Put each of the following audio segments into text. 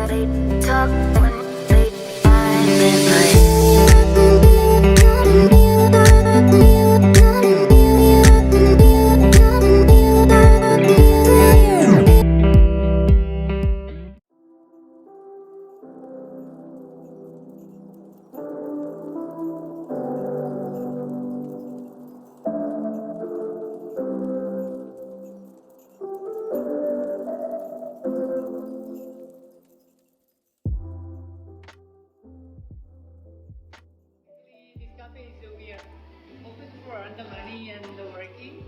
talk when they find midnight. This cafe is we are open for earn the money and the working.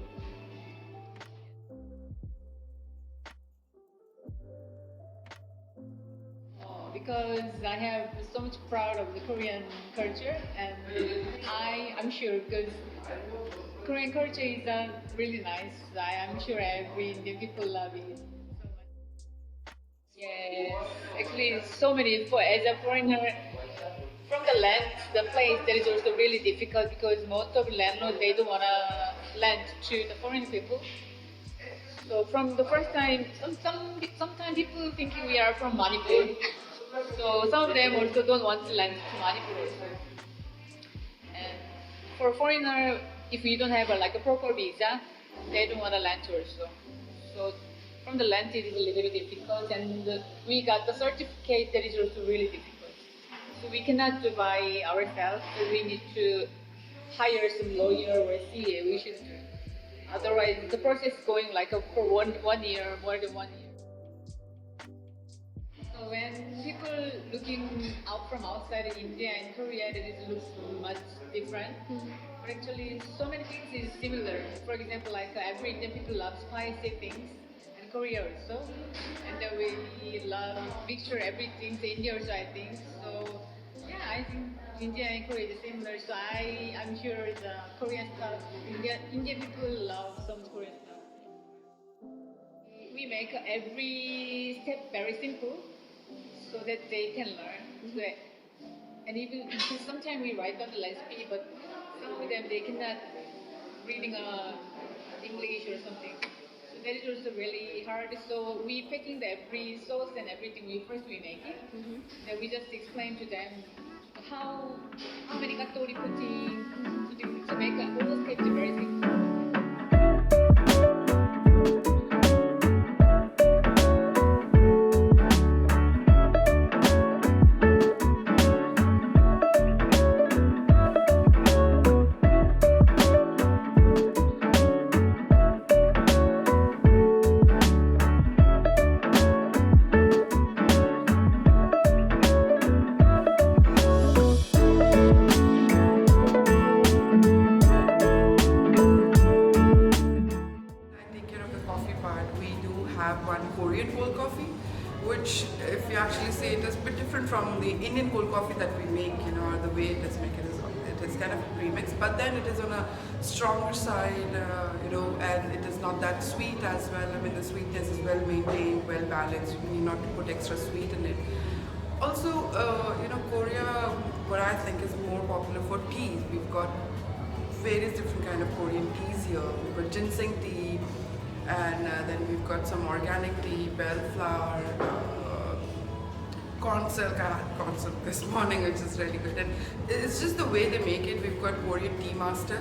Because I have so much proud of the Korean culture, and I'm sure because Korean culture is really nice. I'm sure every Indian people love it so much. Yes, actually, so many for as a foreigner from the land, the place that is also really difficult because most of landlords they don't wanna lend to the foreign people. So from the first time, sometimes people thinking we are from Manipur. So some of them also don't want to lend to Manipur also. And for foreigner, if you don't have like a proper visa, they don't want to lend also. So from the land it is a little bit difficult, and we got the certificate that is also really difficult. So we cannot do by ourselves. So we need to hire some lawyer or CA. We should. Otherwise, the process is going like for one year, more than 1 year. So when people looking out from outside India and Korea, it looks much different. But actually, so many things is similar. For example, like every Indian people love spicy things, and Korea also. And then we love mixture everything. So India also, I think. So yeah, I think India and Korea is similar. So I'm sure the Korean stuff, Indian people love some Korean stuff. We make every step very simple so that they can learn. So, and even because sometimes we write on the recipe, but some of them they cannot reading English or something. So that is also really hard. So we packing the every sauce and everything. We make it. Then we just explain to them how many katori putting to make a whole step very simple. Take care of the coffee part. We do have one Korean cold coffee, which, if you actually say, it is a bit different from the Indian cold coffee that we make. Or the way it is made, it is kind of a premix, but then it is on a stronger side, and it is not that sweet as well. I mean, the sweetness is well maintained, well balanced. You need not to put extra sweet in it. Also, Korea, what I think is more popular for teas. We've got various different kind of Korean teas here. We've got ginseng tea, and then we've got some organic tea, bellflower, corn silk. I had corn silk this morning, which is really good. And it's just the way they make it. We've got Korean tea master.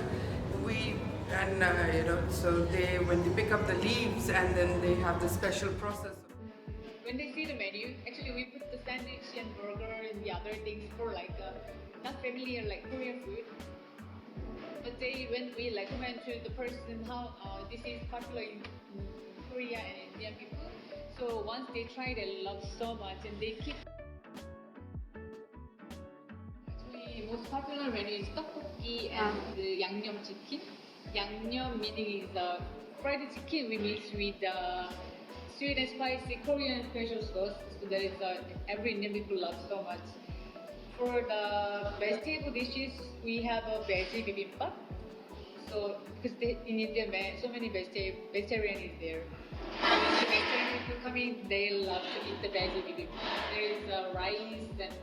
So when they pick up the leaves, and then they have the special process. When they see the menu, actually we put the sandwich and burger and the other things for like not familiar like Korean food. But when we recommend to the person how this is popular in Korea and Indian people, so once they try, they love so much and they keep. Actually, most popular menu is tteokbokki and the 양념 chicken. 양념 meaning is the fried chicken we mix with sweet and spicy Korean special sauce. So that is every Indian people love so much. For the vegetable dishes, we have a veggie bibimbap. So, because in India, so many vegetarian is there. When the vegetarian people come in, they love to eat the veggie bibimbap. There is rice and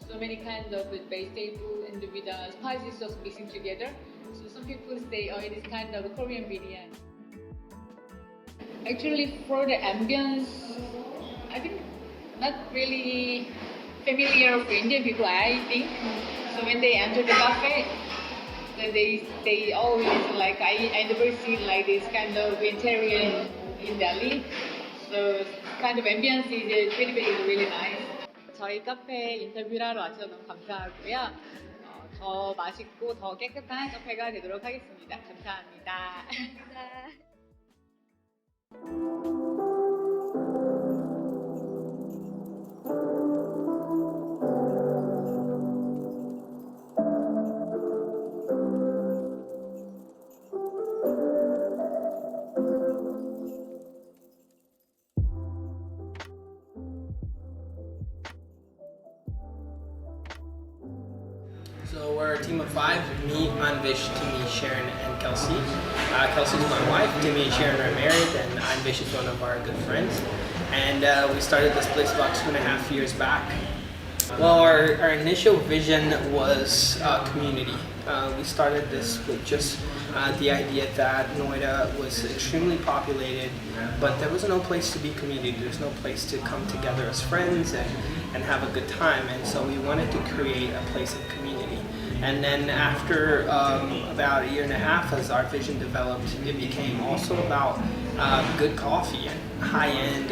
so many kinds of vegetable and with spicy sauce mixing together. So some people say, oh, it is kind of a Korean biryani. Actually, for the ambience, I think not really familiar for Indian people, I think. So when they enter the cafe, then they always like I never seen like this kind of interior in Delhi. So kind of ambience is really nice. 저희 카페 인터뷰를 하러 와주셔서 너무 감사하고요. 더 맛있고 더 깨끗한 카페가 되도록 하겠습니다. 감사합니다. So we're a team of 5, me, Anvish, Timmy, Sharon, and Kelsey. Kelsey's my wife, Timmy and Sharon are married, and Anvish is one of our good friends. And we started this place about 2.5 years back. Well, our initial vision was community. We started this with just the idea that Noida was extremely populated, but there was no place to be community. There's no place to come together as friends and have a good time. And so we wanted to create a place of community. And then after about 1.5 years, as our vision developed, it became also about good coffee and high-end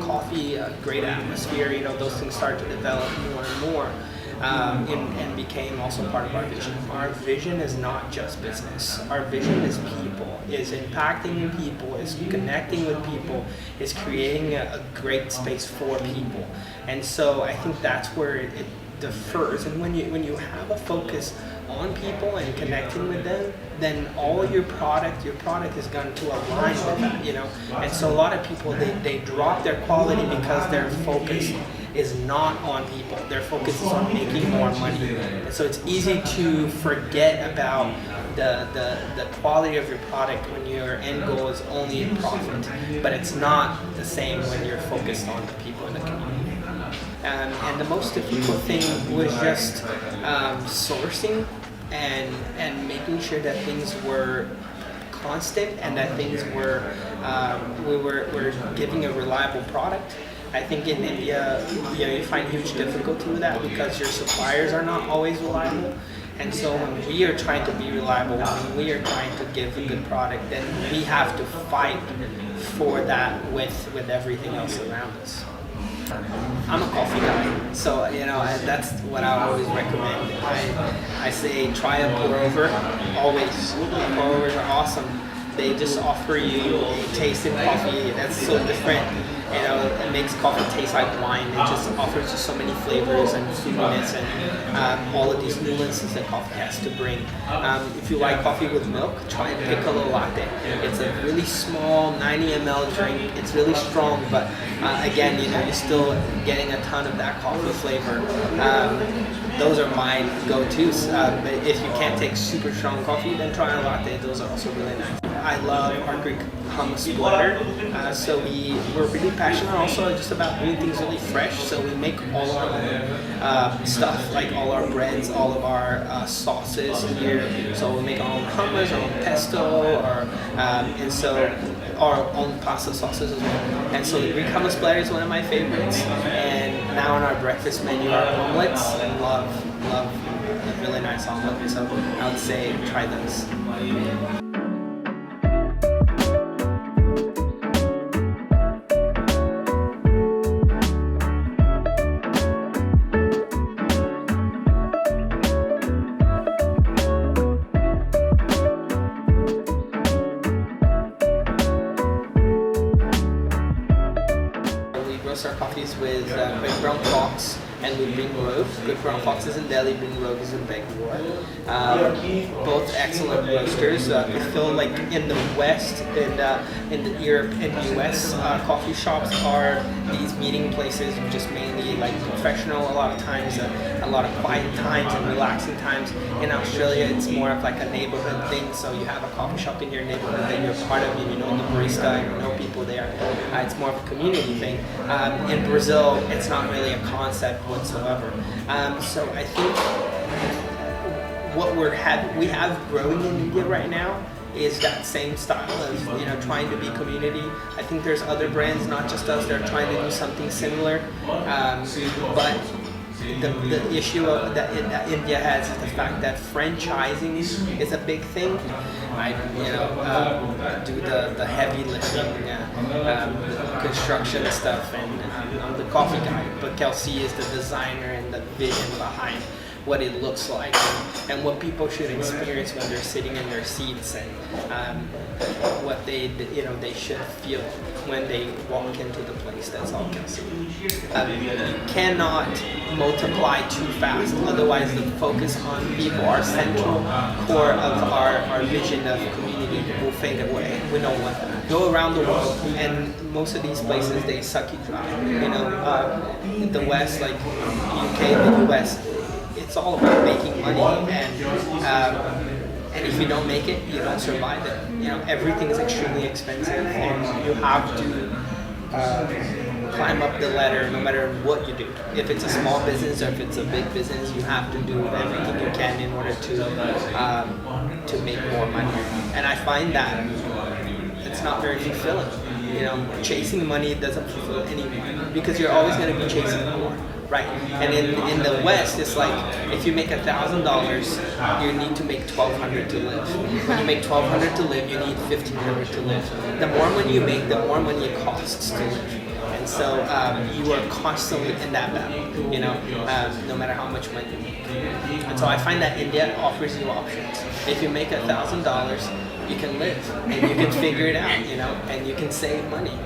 coffee, great atmosphere. You know, those things started to develop more and more. And became also part of our vision. Our vision is not just business. Our vision is people, is impacting people, is connecting with people, is creating a great space for people. And so I think that's where it differs. And when you have a focus on people and connecting with them, then all your product is going to align with that, you know. And so a lot of people, they drop their quality because their focus is not on people. Their focus is on making more money. And so it's easy to forget about the quality of your product when your end goal is only profit. But it's not the same when you're focused on the people in the community. And the most difficult thing was just sourcing and making sure that things were constant and that things were we were giving a reliable product. I think in India, you find huge difficulty with that because your suppliers are not always reliable. And so when we are trying to be reliable, when we are trying to give a good product, then we have to fight for that with everything else around us. I'm a coffee guy, so that's what I always recommend. I say try a pour over, always. Pour overs are awesome. They just offer you a taste of coffee that's so different. It makes coffee taste like wine. It just offers you so many flavors and fruitiness and all of these nuances that coffee has to bring. If you like coffee with milk, try a Piccolo latte. It's a really small 90 ml drink. It's really strong, but again, you're still getting a ton of that coffee flavor. Those are my go-tos. But if you can't take super strong coffee, then try a latte. Those are also really nice. I love our Greek hummus blender. So we're really passionate also just about doing things really fresh. So we make all our own stuff, like all our breads, all of our sauces here. So we make our own hummus, our own pesto, and so our own pasta sauces as well. And so the Greek hummus blender is one of my favorites. And now on our breakfast menu are omelets. I love a really nice omelet. So I would say try those. Our coffees with Great Brown Fox and with Bing Rogue. Great Brown Fox is in Delhi, Bing Rogue is in Bangalore. Both excellent roasters. I feel like in the West, in the Europe and US, coffee shops are these meeting places, just mainly like professional. A lot of times, a lot of quiet times and relaxing times. In Australia, it's more of like a neighborhood thing. So you have a coffee shop in your neighborhood that you're part of, and you know the barista, and you know people there. It's more of a community thing. In Brazil, it's not really a concept whatsoever. So I think what we have growing in India right now is that same style of, you know, trying to be community. I think there's other brands, not just us, that are trying to do something similar. But the issue that India has is the fact that franchising is a big thing. I do the heavy lifting, construction stuff, and I'm the coffee guy. But Kelsey is the designer and the vision behind what it looks like and what people should experience when they're sitting in their seats, and what they should feel when they walk into the place. That's all Kelsey. You cannot multiply too fast, otherwise the focus on people, our central core of our vision of community, will fade away. We don't want that. Go around the world, and most of these places, they suck you dry. You know, in the West, like UK, the US, it's all about making money, and if you don't make it, you don't survive it. You know, everything is extremely expensive, and you have to climb up the ladder no matter what you do. If it's a small business or if it's a big business, you have to do everything you can in order to make more money. And I find that it's not very fulfilling. You know, chasing money doesn't fulfill anyone, because you're always going to be chasing more. Right, and in the West, it's like if you make $1,000, you need to make $1,200 to live. When you make $1,200 to live, you need $1,500 to live. The more money you make, the more money it costs to live. And so you are constantly in that battle, you know, no matter how much money you make. And so I find that India offers you options. If you make $1,000, you can live, and you can figure it out, you know, and you can save money.